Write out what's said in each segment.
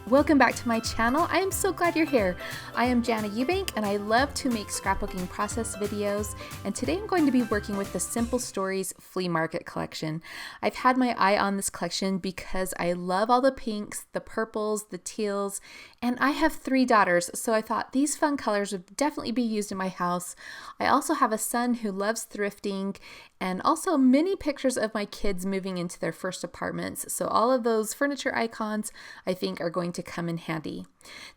Welcome back to my channel. I am so glad you're here. I am Jana Eubank and I love to make scrapbooking process videos, and today I'm going to be working with the Simple Stories Flea Market collection. I've had my eye on this collection because I love all the pinks, the purples, the teals, and I have 3 daughters, so I thought these fun colors would definitely be used in my house. I also have a son who loves thrifting, and also many pictures of my kids moving into their first apartments. So all of those furniture icons I think are going to come in handy.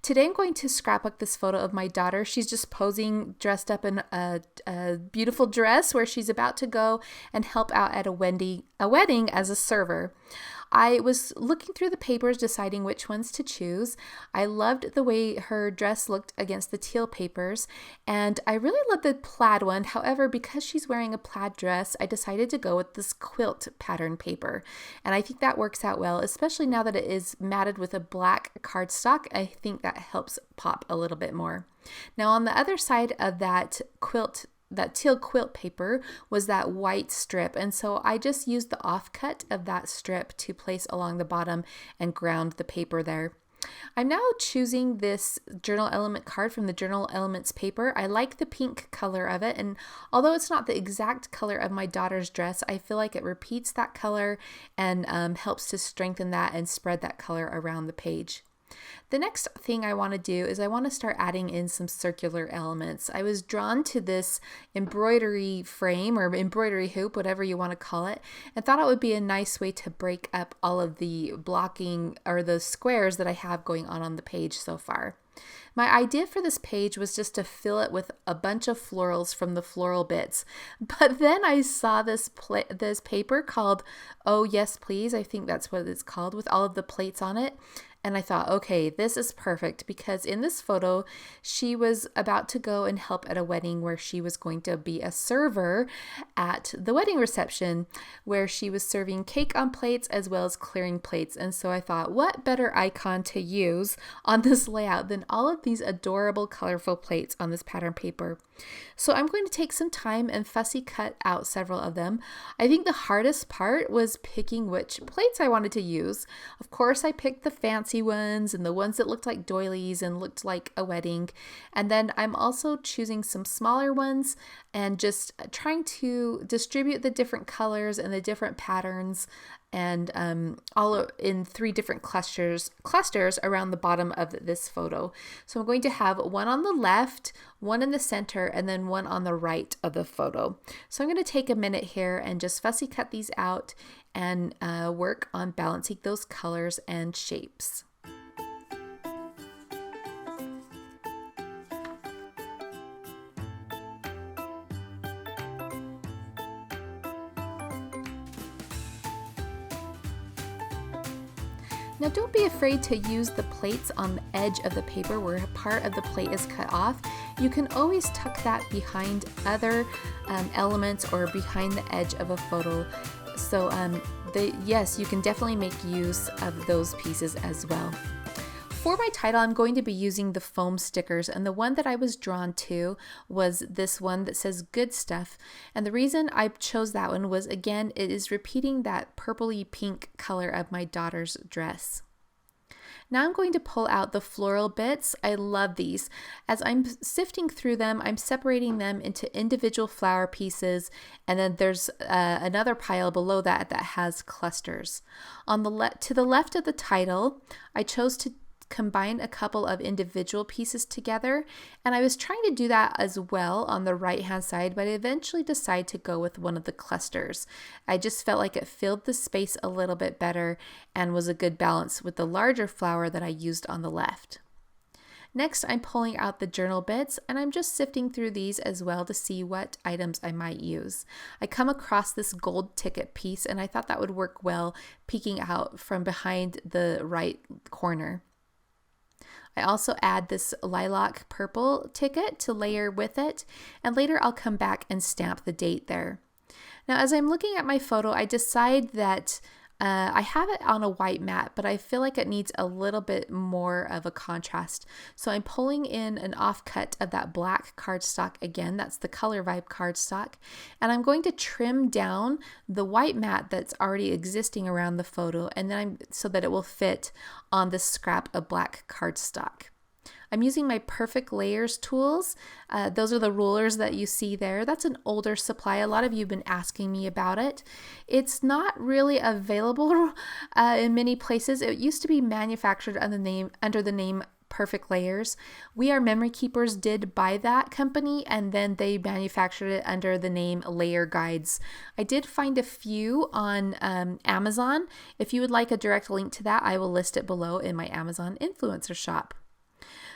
Today I'm going to scrapbook this photo of my daughter. She's just posing dressed up in a beautiful dress where she's about to go and help out at a wedding as a server. I was looking through the papers deciding which ones to choose. I loved the way her dress looked against the teal papers, and I really loved the plaid one. However, because she's wearing a plaid dress, I decided to go with this quilt pattern paper, and I think that works out well, especially now that it is matted with a black cardstock. I think that helps pop a little bit more. Now on the other side of that teal quilt paper was that white strip, and so I just used the offcut of that strip to place along the bottom and ground the paper there. I'm now choosing this journal element card from the Journal Elements paper. I like the pink color of it, and although it's not the exact color of my daughter's dress, I feel like it repeats that color and helps to strengthen that and spread that color around the page. The next thing I want to do is I want to start adding in some circular elements. I was drawn to this embroidery frame or embroidery hoop, whatever you want to call it, and thought it would be a nice way to break up all of the blocking or the squares that I have going on the page so far. My idea for this page was just to fill it with a bunch of florals from the floral bits, but then I saw this paper called Oh Yes Please, I think that's what it's called, with all of the plates on it. And I thought, okay, this is perfect, because in this photo, she was about to go and help at a wedding where she was going to be a server at the wedding reception, where she was serving cake on plates as well as clearing plates. And so I thought, what better icon to use on this layout than all of these adorable, colorful plates on this pattern paper? So I'm going to take some time and fussy cut out several of them. I think the hardest part was picking which plates I wanted to use. Of course, I picked the fancy ones and the ones that looked like doilies and looked like a wedding. And then I'm also choosing some smaller ones and just trying to distribute the different colors and the different patterns, and all in 3 different clusters around the bottom of this photo. So I'm going to have one on the left, one in the center, and then one on the right of the photo. So I'm going to take a minute here and just fussy cut these out and work on balancing those colors and shapes. Now don't be afraid to use the plates on the edge of the paper where part of the plate is cut off. You can always tuck that behind other elements or behind the edge of a photo. So yes, you can definitely make use of those pieces as well. For my title, I'm going to be using the foam stickers, and the one that I was drawn to was this one that says Good Stuff. And the reason I chose that one was, again, it is repeating that purpley pink color of my daughter's dress. Now I'm going to pull out the floral bits. I love these. As I'm sifting through them, I'm separating them into individual flower pieces, and then there's another pile below that has clusters. To the left of the title, I chose to combine a couple of individual pieces together, and I was trying to do that as well on the right hand side, but I eventually decided to go with one of the clusters. I just felt like it filled the space a little bit better and was a good balance with the larger flower that I used on the left. Next, I'm pulling out the journal bits, and I'm just sifting through these as well to see what items I might use. I come across this gold ticket piece, and I thought that would work well peeking out from behind the right corner. I also add this lilac purple ticket to layer with it, and later I'll come back and stamp the date there. Now, as I'm looking at my photo, I decide that I have it on a white mat, but I feel like it needs a little bit more of a contrast. So I'm pulling in an offcut of that black cardstock again. That's the Color Vibe cardstock. And I'm going to trim down the white mat that's already existing around the photo, and then so that it will fit on this scrap of black cardstock. I'm using my Perfect Layers tools. Those are the rulers that you see there. That's an older supply. A lot of you have been asking me about it. It's not really available in many places. It used to be manufactured under the name Perfect Layers. We Are Memory Keepers did buy that company, and then they manufactured it under the name Layer Guides. I did find a few on Amazon. If you would like a direct link to that, I will list it below in my Amazon influencer shop.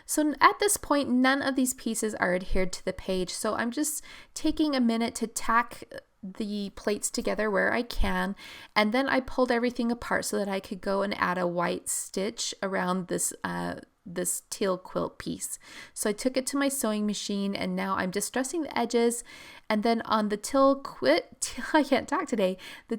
So at this point, none of these pieces are adhered to the page. So I'm just taking a minute to tack the plates together where I can. And then I pulled everything apart so that I could go and add a white stitch around this teal quilt piece. So I took it to my sewing machine, and now I'm distressing the edges. And then on the the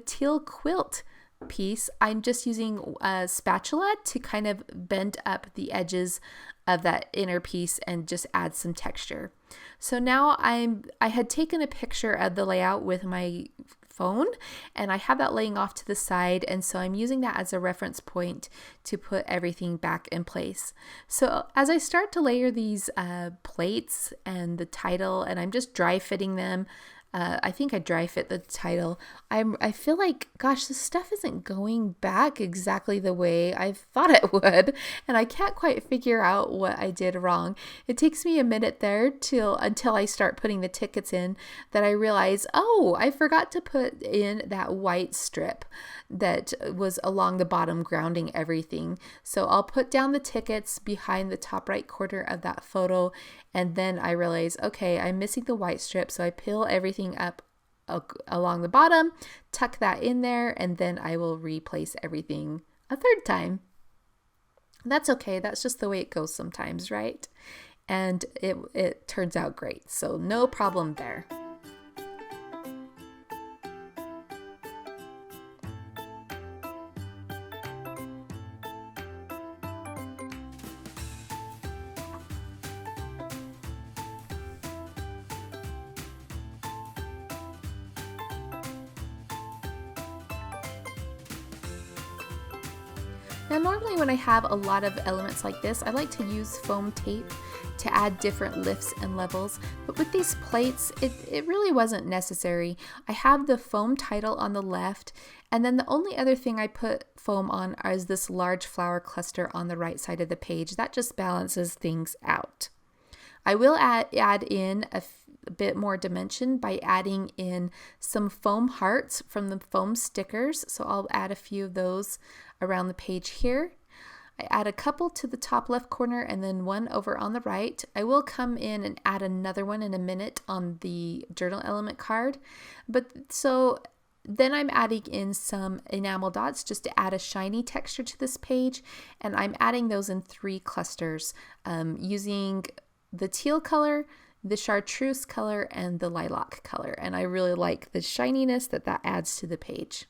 teal quilt piece, I'm just using a spatula to kind of bend up the edges of that inner piece and just add some texture. So now I had taken a picture of the layout with my phone, and I have that laying off to the side, and so I'm using that as a reference point to put everything back in place. So as I start to layer these plates and the title, and I'm just dry fitting them, I think I dry fit the title. I feel like, gosh, this stuff isn't going back exactly the way I thought it would, and I can't quite figure out what I did wrong. It takes me a minute there until I start putting the tickets in that I realize, oh, I forgot to put in that white strip that was along the bottom grounding everything. So I'll put down the tickets behind the top right corner of that photo, and then I realize, okay, I'm missing the white strip, so I peel everything up along the bottom, tuck that in there, and then I will replace everything a third time. That's okay. That's just the way it goes sometimes, right? And it turns out great. So no problem there. Now normally when I have a lot of elements like this, I like to use foam tape to add different lifts and levels, but with these plates, it really wasn't necessary. I have the foam title on the left, and then the only other thing I put foam on is this large flower cluster on the right side of the page. That just balances things out. I will add in a bit more dimension by adding in some foam hearts from the foam stickers. So I'll add a few of those around the page here. I add a couple to the top left corner and then one over on the right. I will come in and add another one in a minute on the journal element card. Then I'm adding in some enamel dots just to add a shiny texture to this page, and I'm adding those in 3 clusters using the teal color, the chartreuse color, and the lilac color, and I really like the shininess that adds to the page.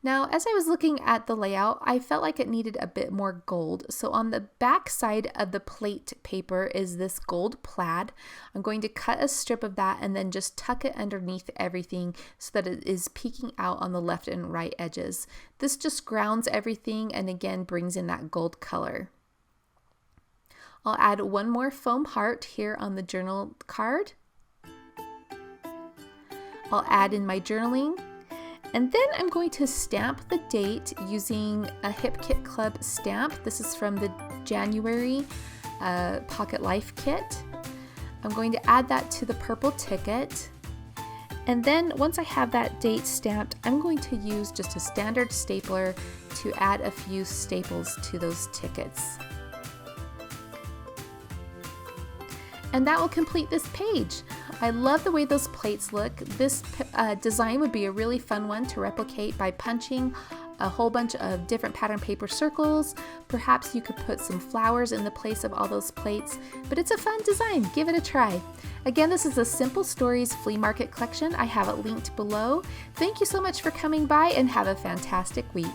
Now, as I was looking at the layout, I felt like it needed a bit more gold. So on the back side of the plate paper is this gold plaid. I'm going to cut a strip of that and then just tuck it underneath everything so that it is peeking out on the left and right edges. This just grounds everything and again brings in that gold color. I'll add one more foam heart here on the journal card. I'll add in my journaling. And then I'm going to stamp the date using a Hip Kit Club stamp. This is from the January Pocket Life Kit. I'm going to add that to the purple ticket. And then once I have that date stamped, I'm going to use just a standard stapler to add a few staples to those tickets. And that will complete this page. I love the way those plates look. This design would be a really fun one to replicate by punching a whole bunch of different pattern paper circles. Perhaps you could put some flowers in the place of all those plates, but it's a fun design. Give it a try. Again, this is the Simple Stories Flea Market collection. I have it linked below. Thank you so much for coming by and have a fantastic week.